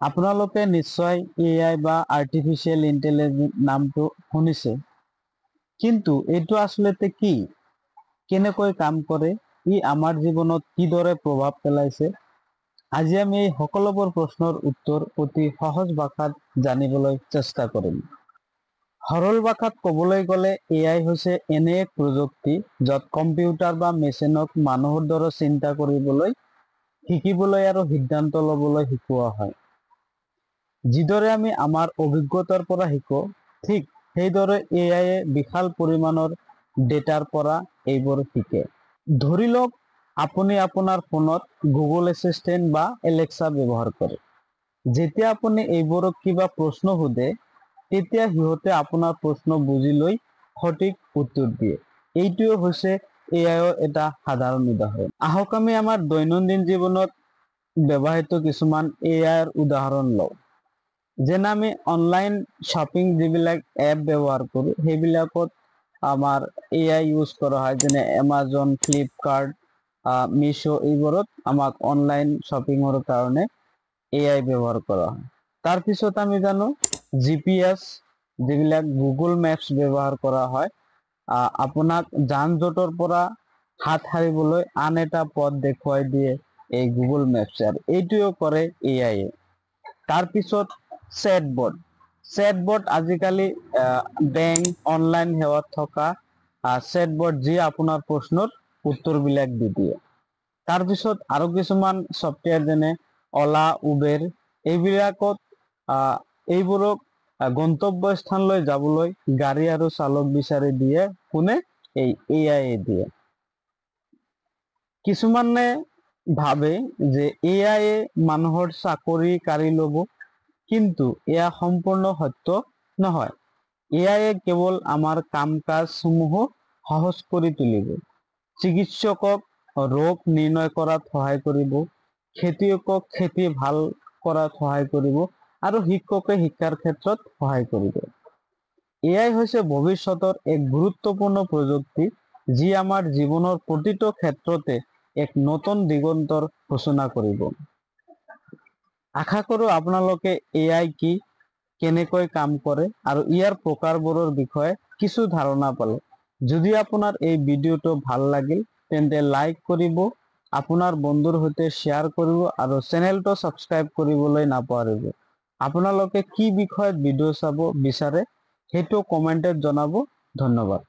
আপোনালোকে নিশ্চয় এআই বা আৰ্টিফিচিয়েল ইন্টেলিজেন্স নামটো শুনিছে, কিন্তু এইটো আসলতে কি, কেনেকৈ কাম কৰে, ই আমাৰ জীৱনত কিদৰে প্ৰভাৱ পেলাইছে। আজি আমি এই সকলোবোৰ প্ৰশ্নৰ উত্তৰ অতি সহজ ভাষাত জানিবলৈ চেষ্টা কৰিম। সৰল ভাষাত ক'বলৈ গ'লে এআই হৈছে এনে এক প্ৰযুক্তি য'ত কম্পিউটাৰ বা মেচিনক মানুহৰ দৰে চিন্তা কৰিবলৈ, শিকিবলৈ আৰু সিদ্ধান্ত ল'বলৈ শিকোৱা হয়। যিদৰে আমি আমাৰ অভিজ্ঞতাৰ পৰা শিকো, ঠিক সেইদৰে এআইয়ে বিশাল পৰিমাণৰ ডেটাৰ পৰা এইবোৰ শিকে। ধৰি লওক আপুনি আপোনাৰ ফোনত গুগল এছিষ্টেণ্ট বা এলেক্সা ব্যৱহাৰ কৰে। যেতিয়া আপুনি এইবোৰক কিবা প্ৰশ্ন সোধে, তেতিয়া সিহঁতে আপোনাৰ প্ৰশ্ন বুজি লৈ সঠিক উত্তৰ দিয়ে। এইটোৱে হৈছে এআইৰ এটা সাধাৰণ উদাহৰণ। আহক আমি আমাৰ দৈনন্দিন জীৱনত ব্যৱহৃত কিছুমান এআইৰ উদাহৰণ লওঁ। যেনে আমি অনলাইন শ্বপিং যিবিলাক এপ ব্যৱহাৰ কৰোঁ, সেইবিলাকত আমাৰ এআই ইউজ কৰা হয়। যেনে এমাজন, ফ্লিপকাৰ্ট, মিছো, এইবোৰত আমাক অনলাইন শ্বপিঙৰ কাৰণে এআই ব্যৱহাৰ কৰা হয়। তাৰপিছত আমি জানো জিপিএছ, যিবিলাক গুগল মেপছ ব্যৱহাৰ কৰা হয়, আপোনাক যান জঁটৰ পৰা হাত সাৰিবলৈ আন এটা পথ দেখুৱাই দিয়ে এই গুগল মেপছে, আৰু এইটোও কৰে এআইয়ে। তাৰপিছত চেটবট আজিকালি বেংক, অনলাইন সেৱাত থকা চেটবট, যি আপোনাৰ প্ৰশ্নৰ উত্তৰবিলাক দি দিয়ে। তাৰপিছত আৰু কিছুমান ছফ্টৱেৰ যেনে অলা, উবেৰ, এইবোৰক গন্তব্য স্থানলৈ যাবলৈ গাড়ী আৰু চালক বিচাৰি দিয়ে কোনে, এই এআইয়ে দিয়ে। কিছুমানে ভাবে যে এআইয়ে মানুহৰ চাকৰি কাঢ়ি ল'ব, কিন্তু এয়া সম্পূৰ্ণ সত্য নহয়। এআইয়ে কেৱল আমাৰ কাম কাজসমূহ সহজ কৰি তুলিব। চিকিৎসকক ৰোগ নিৰ্ণয় কৰাত সহায় কৰিব, খেতিয়কক খেতি ভাল কৰাত সহায় কৰিব, আৰু শিক্ষকে শিক্ষাৰ ক্ষেত্ৰত সহায় কৰিব। এআই হৈছে ভৱিষ্যতৰ এক গুৰুত্বপূৰ্ণ প্ৰযুক্তি, যি আমাৰ জীৱনৰ প্ৰতিটো ক্ষেত্ৰতে এক নতুন দিগন্তৰ সূচনা কৰিব। আশা কৰোঁ আপোনালোকে এআই কি, কেনেকৈ কাম কৰে আৰু ইয়াৰ প্ৰকাৰবোৰৰ বিষয়ে কিছু ধাৰণা পালে। যদি আপোনাৰ এই ভিডিঅ'টো ভাল লাগিল তেন্তে লাইক কৰিব, আপোনাৰ বন্ধুৰ সৈতে শ্বেয়াৰ কৰিব আৰু চেনেলটো ছাবস্ক্ৰাইব কৰিবলৈ নাপাহৰিব। আপোনালোকে কি বিষয়ত ভিডিঅ' চাব বিচাৰে সেইটো কমেণ্টত জনাব। ধন্যবাদ।